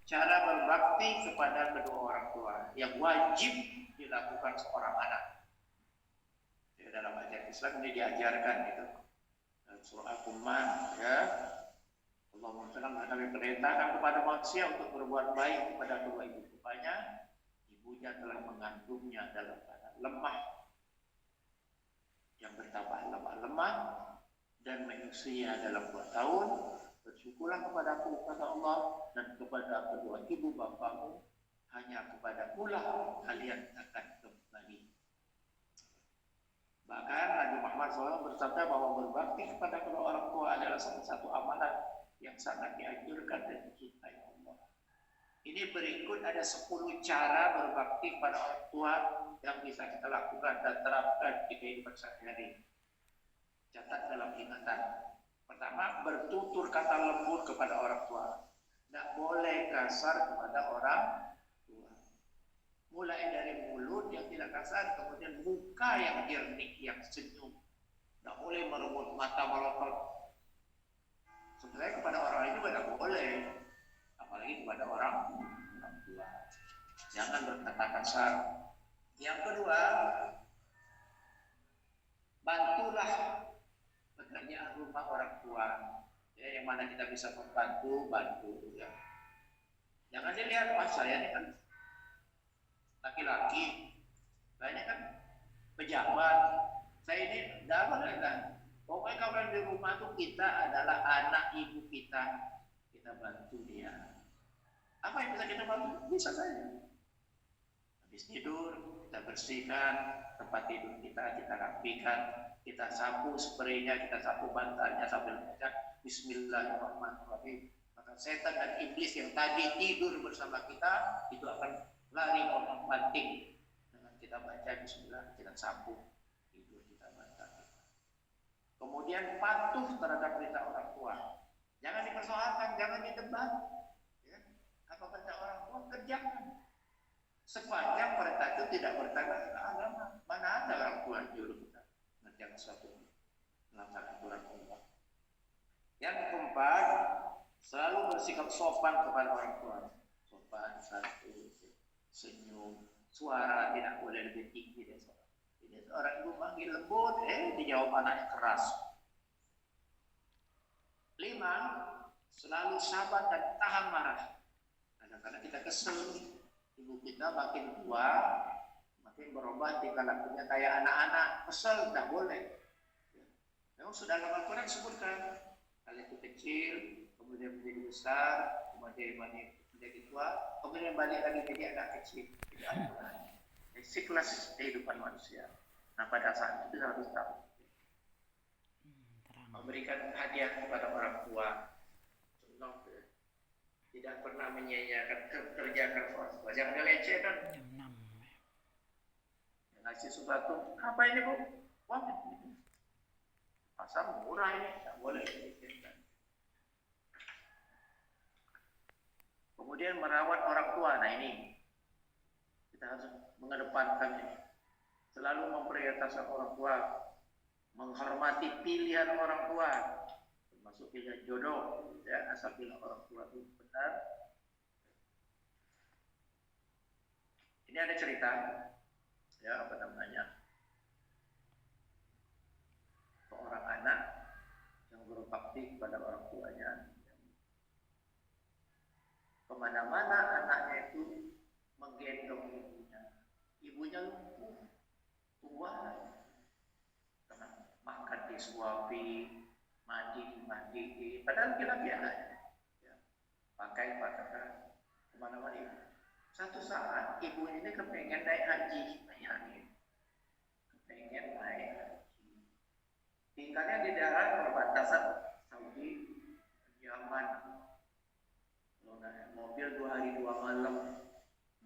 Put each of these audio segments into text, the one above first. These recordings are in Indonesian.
cara berbakti kepada kedua orang tua yang wajib dilakukan seorang anak. Ya, dalam ajaran Islam ini diajarkan itu. Dalam surah Al-Qumman, ya, Allah kami perintahkan kepada manusia untuk berbuat baik kepada kedua ibu bapanya. Ibunya telah mengandungnya dalam keadaan lemah, yang bertambah lemah dan menyusuinya dalam 2 tahun. Bersyukurlah kepada aku, kata Allah, dan kepada kedua ibu bapamu, hanya kepada Akulah kalian akan kembali. Bahkan Nabi Muhammad SAW bersabda bahwa berbakti kepada kedua orang tua adalah salah satu amalan yang sangat dianjurkan dan dicintai Allah. Ini berikut ada 10 cara berbakti kepada orang tua yang bisa kita lakukan dan terapkan di kehidupan sehari-hari. Catat dalam ingatan. Pertama, bertutur kata lembut kepada orang tua. Tidak boleh kasar kepada orang tua. Mulai dari mulut yang tidak kasar, kemudian muka yang jernih, yang senyum. Tidak boleh meremut mata melotot. Sebenarnya kepada orang lain juga tidak boleh, apalagi kepada orang tua. Jangan berkata kasar. Yang kedua, bantulah pekerjaan rumah orang tua. Ya, yang mana kita bisa membantu, bantu. Ya. Jangan dilihat, wah saya ini kan laki-laki, saya kan pejabat, saya ini dapat kan. Pokoknya kalau di rumah tuh kita adalah anak ibu kita bantu dia. Apa yang bisa kita bantu? Bisa saja. Habis tidur, kita bersihkan tempat tidur kita rapikan, kita sapu spraynya, kita sapu bantalnya sambil baca Bismillahirrahmanirrahim. Maka setan dan iblis yang tadi tidur bersama kita itu akan lari otak-atik dengan kita baca Bismillah, kita sapu tidur kita bantal. Kemudian patuh terhadap perintah orang tua. Jangan dipersoalkan, jangan didebat. Ya. Apa kata orang tua, kerjakan. Sepanjang perintah itu tidak bertentangan dengan agama. Mana ada orang tua nyuruh kita mengerjakan sesuatu melaksanakan aturan Allah. Yang keempat, selalu bersikap sopan kepada orang tua. Sopan, santun, senyum, suara tidak boleh lebih tinggi dari suara. Ini orang ibu manggil lembut, dijawab anaknya keras. 5, selalu sabar dan tahan marah. Kadang-kadang kita kesel, ibu kita makin tua, makin berubah tingkah lakunya kayak anak-anak, kesel, tidak boleh. Memang sudah dalam Al-Quran disebutkan, kalian itu kecil, kemudian menjadi besar, kemudian menjadi tua, kemudian balik lagi jadi anak kecil. Siklus kehidupan manusia. Nah pada saat itu harus tahu. Memberikan hadiah kepada orang tua, contoh, tidak pernah menyia-nyiakan kerja keras orang tua. Jangan dilecehkan. Ngasih sesuatu, apa ini bu? Wah, pasar murah ini, tidak boleh dilecehkan. Kemudian merawat orang tua. Nah ini kita harus mengedepankan ini. Selalu memprioritaskan orang tua, menghormati pilihan orang tua, termasuk pilihan jodoh, ya, asal pilihan orang tua itu benar. Ini ada cerita, ya apa namanya, seorang anak yang berbakti kepada orang tuanya. Kemana-mana anaknya itu menggendong ibunya. Ibunya lumpuh, tua, karena makan disuapi, mandi, padahal laki-laki anaknya, ya, pakai kemana-mana ibu. Satu saat ibu ini kepengen naik haji, bayangin, kepengen naik haji. Tinggalnya di daerah perbatasan Saudi, Yaman. Kalau naik mobil 2 hari 2 malam,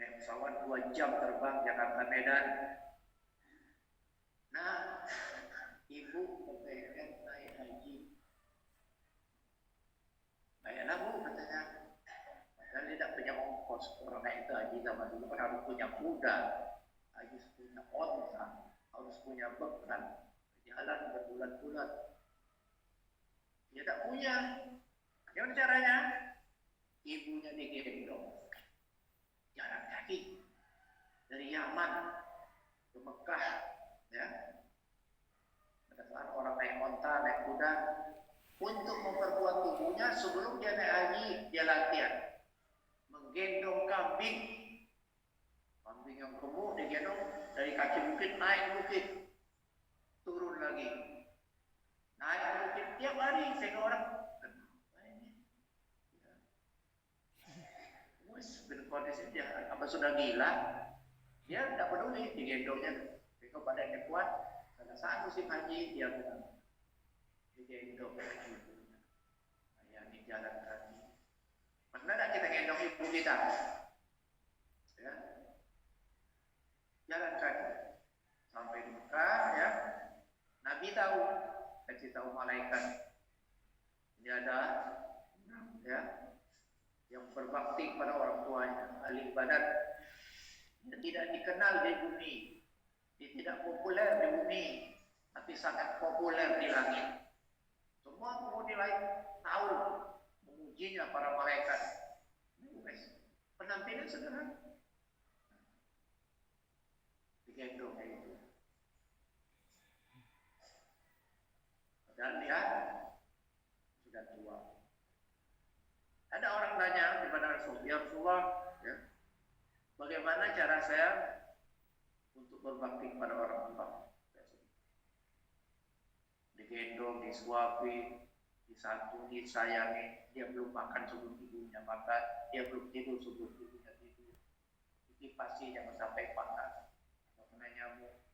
naik pesawat 2 jam terbang Jakarta Medan. Nah, ibu kepengen naik haji. Bayanglah bu, katanya, padahal dia tidak punya ongkos. Orang naik itu haji zaman dulu kan harus punya kuda, harus punya onta, harus punya bekal, jalan berbulan-bulan. Dia tidak punya. Gimana caranya? ibunya digendong, jalan kaki dari Yaman ke Mekah, ya. Pada saat orang naik onta, naik kuda, untuk memperkuat tubuhnya sebelum dia naik haji, dia latihan menggendong kambing, kambing yang gemuk digendong dari kaki bukit naik bukit, turun lagi, naik bukit tiap hari, sehingga orang kondisi dia apa sudah gila, dia tidak peduli digendongnya, sehingga badannya kuat. Pada saat musim haji dia bilang digendong ibunya, ayah ini jalan kaki. Pernah tidak kita gendong ibu kita? Ya, jalan kaki sampai di Mekah, ya. Nabi tahu, kasih tahu malaikat ini ada, ya, yang berbakti pada orang tuanya, ahli ibadat, dia tidak dikenal di bumi, dia tidak populer di bumi, tapi sangat populer di langit. Semua penghuni langit tahu memujinya para malaikat. Penampilan sederhana, digendong kayak gitu. Dan dia sudah tua. Ada orang tanya kepada Rasulullah, ya Rasulullah, ya, bagaimana cara saya untuk berbakti kepada orang tua? Digendong, disuapi, disantuni, disayangi, dia belum makan sebelum ibunya makan, dia belum tidur sebelum ibunya tidur. Dikipasi jangan sampai panas atau kena nyamuk.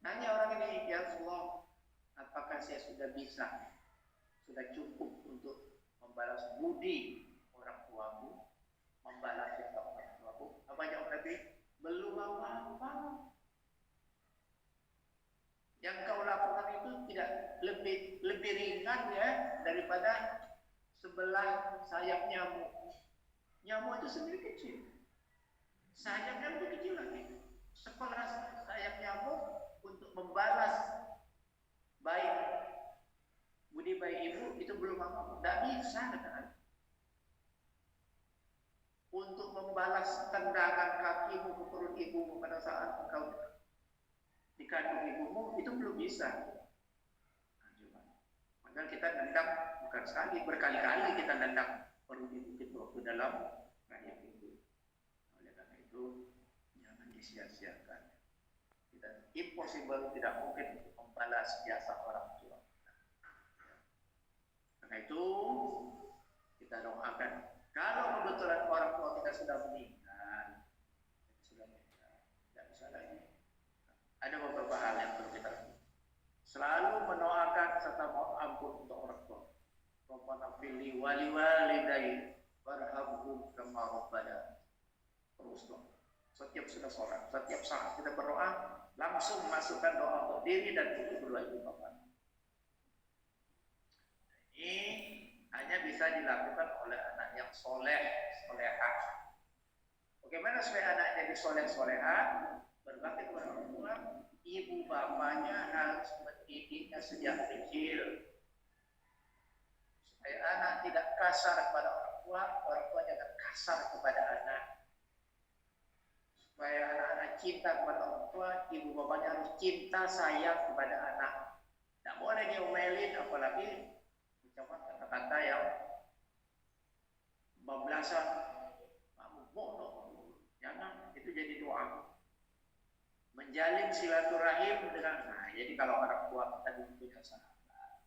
Nanya orang ini, ya Rasulullah, apakah saya sudah bisa, sudah cukup untuk membalas budi orang tuamu, membalas jasa orang tuamu? Apa jawab Nabi? Belum apa-apa. Yang kau lakukan itu tidak lebih ringan, ya, daripada sebelah sayap nyamuk. Nyamuk itu sendiri kecil, sayapnya lebih kecil lagi. Sebelah sayap nyamuk untuk membalas baik budi baik ibu itu belum apa, tidak bisa, katakan. Untuk membalas tendangan kakimu ke perut ibumu pada saat engkau dikandung ibumu itu belum bisa. Padahal kita nendang bukan sekali, berkali-kali kita nendang perut ibu kita ke dalam rahim ibu. Oleh karena itu jangan disia-siakan. Kita impossible, tidak mungkin untuk membalas jasa orang tua. Karena itu kita doakan, kalau kebetulan orang tua kita sudah meninggal, tidak bisa lagi. Ada beberapa hal yang perlu kita lakukan. Selalu mendoakan serta mohon ampun untuk orang tua. Rabbana fili wali walidayya warhamhum kama rabbana. Terus doa. Setiap sudah sholat, setiap saat kita berdoa, langsung masukkan doa untuk diri dan untuk kedua ibu bapak. Ini hanya bisa dilakukan oleh anak yang soleh, solehah. Bagaimana supaya anak jadi soleh, solehah? Berbakti kepada orang tua, ibu bapaknya harus mendidiknya sejak kecil supaya anak tidak kasar kepada orang tua jangan kasar kepada anak. Supaya anak-anak cinta kepada orang tua, ibu bapaknya harus cinta sayang kepada anak. Tidak boleh diomelin, apalagi ucapan kata-kata yang bablasan, kamu bodoh, jangan, itu jadi doa. Menjalin silaturahim dengan, nah, jadi kalau orang tua kita dulu punya sahabat,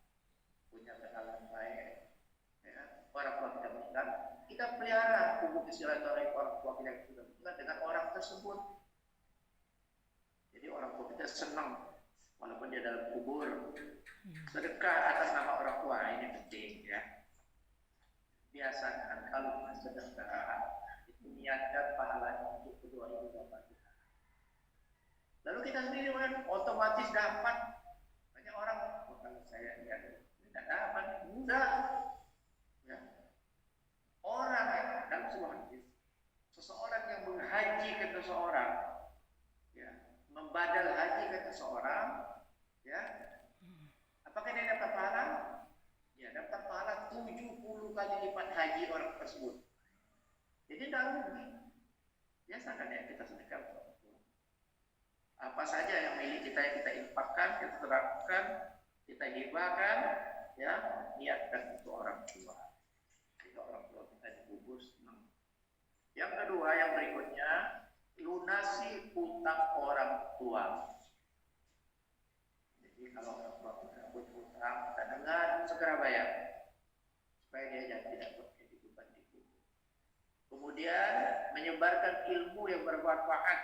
punya kenalan baik, ya, orang tua kita meninggal, kita pelihara hubungan silaturahim orang tua kita yang sudah meninggal dengan orang tersebut. Jadi orang tua kita senang, walaupun dia dalam kubur, sedekah atas nama orang tua, ini penting, ya. Biasakan kalau sedekah itu niatkan pahalanya untuk kedua ibu bapak kita. Lalu kita sendiri kan otomatis dapat. Banyak orang, oh, kalau saya tidak dapat, enggak. Ya. Orang dalam sebuah hadis, seseorang yang menghaji ke seseorang, ya, membadal haji ke seseorang, ya, apakah dia dapat pahala? Ya, dapat pahala 70 kali lipat haji orang tersebut. Jadi tidak rugi. Biasakan ya kita sedekah kepada orang tua. Apa saja yang milik kita yang kita infakkan, kita terapkan, kita hibahkan, ya niatkan untuk orang tua. Jika orang tua kita dikubur senang. Yang kedua, yang berikutnya, lunasi utang orang tua. Jadi kalau orang tua kita punya utang, kita dengar segera bayar, supaya dia tidak menjadi beban di kubur. Kemudian menyebarkan ilmu yang bermanfaat,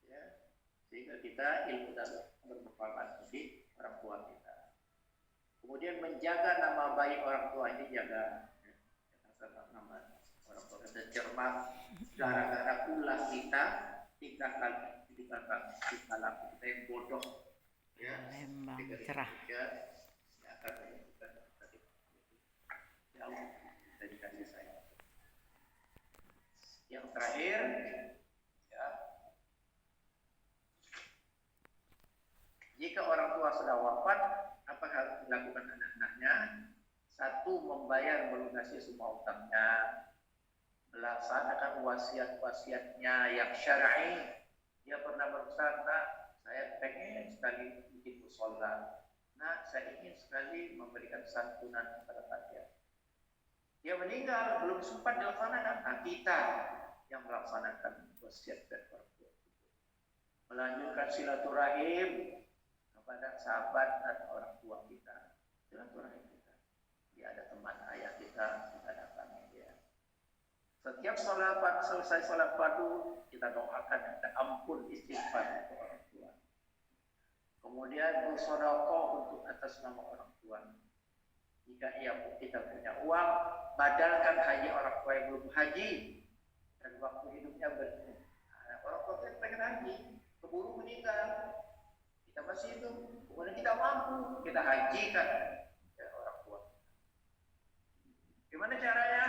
ya, sehingga kita ilmu dan bermanfaat bagi orang tua kita. Kemudian menjaga nama baik orang tua, ini jaga nama orang tua kita cermat, gara-gara ulah kita tingkah laku kita yang bodoh, ya, Lembang cerah. Ya akan menunjukkan jauh dari kasih sayang. Yang terakhir, ya, jika orang tua sudah wafat, apa harus dilakukan anak-anaknya? Satu, membayar melunasi semua utangnya, melaksanakan wasiat-wasiatnya yang syar'i. Dia pernah berpesan, "Nak, saya pengen sekali bikin mushola. Nak, saya ingin sekali memberikan santunan kepada fakir." Dia meninggal, belum sempat dilaksanakan. Nah, kita yang melaksanakan wasiat dan orang tua. Melanjutkan silaturahim kepada sahabat dan orang tua kita. Silaturahim kita. Dia ada teman ayah kita datangi dia. Setiap selesai sholat fardu, kita doakan minta ampun istighfar untuk orang tua. Kemudian bersedekah untuk atas nama orang tua. Jika kita punya uang, badalkan haji orang tua yang belum haji dan waktu hidupnya orang tua kita pengen haji, keburu meninggal, kita masih hidup, kemudian kita mampu, kita hajikan ya, orang tua. Gimana caranya?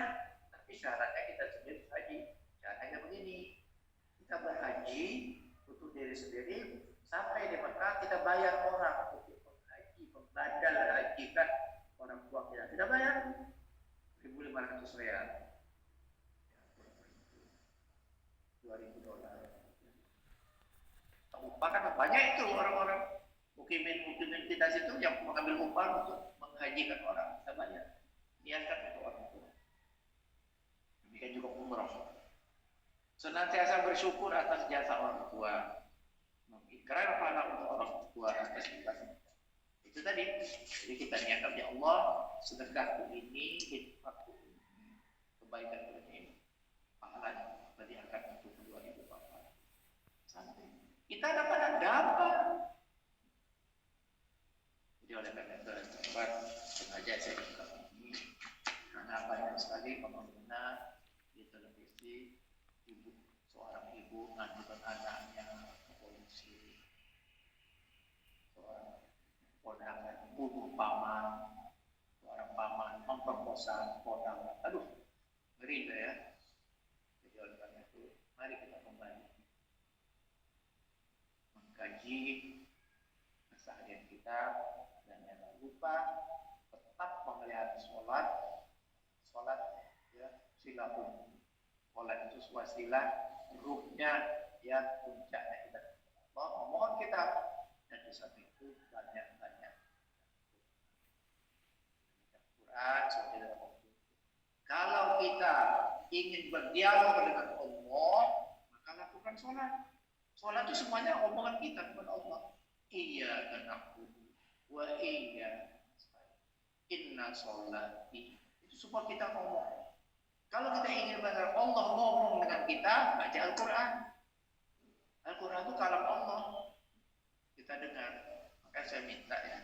Tapi syaratnya kita sendiri haji. Caranya begini, kita berhaji untuk diri sendiri, sampai di Mekah kita bayar orang untuk haji, membadal hajikan orang tua kita. Kita bayar 1.500 riyal, $2.000. Upah kan banyak itu orang-orang mukimin kita situ yang mengambil upah untuk menghajikan orang. Kita bayar, niatkan untuk orang tua. Demikian juga umrah. Senantiasa bersyukur atas jasa orang tua, mengikrar pahala untuk orang tua atas ibadah. Itu tadi. Jadi kita niatkan, ya Allah, sedekahku ini, infakku ini, kebaikanku ini, pahalanya berdiakan untuk kedua ibu bapak. Sampai kita dapat. Jadi oleh karena itu, sengaja saya buka ini karena banyak sekali fenomena di televisi, seorang ibu mengajukan anaknya ke polisi, seorang ponakan bunuh paman, seorang paman memperkosa ponakan. Aduh, ngeri ya. Jadi oleh karena itu, mari kita kembali mengkaji keseharian kita, dan jangan lupa tetap memelihara sholat ya, silahum. Sholat itu wasilah ruhnya, ya, puncaknya kita Allah memohon kita, dan di samping itu banyak Quran. Kalau kita ingin berdialog dengan Allah, maka lakukan sholat. Sholat itu semuanya omongan kita kepada Allah. Iya dan aku, wa iya, inna sholati. Itu semua kita ngomong. Kalau kita ingin mendengar Allah ngomong dengan kita, baca Al-Quran. Al-Quran itu kalam Allah. Kita dengar. Maka saya minta ya,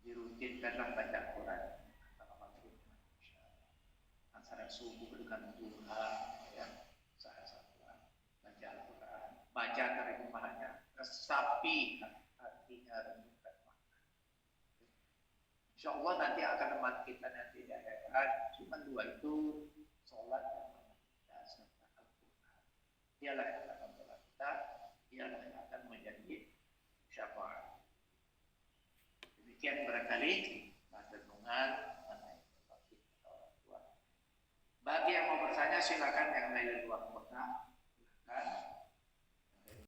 dirutinkanlah baca Al-Quran. Antara subuh dengan duha, ya, saat-saat baca Al-Quran, baca terjemahannya, resapi artinya, renungkan makna. Insya Allah nanti akan teman kita nanti di akhirat. Cuma dua itu, sholat dan serta Al-Quran. Dialah yang akan membela kita, dialah yang akan menjadi syafaat. Demikian barangkali renungan mengenai topik orang tua. lagi yang mau bertanya silakan yang dari luar kota.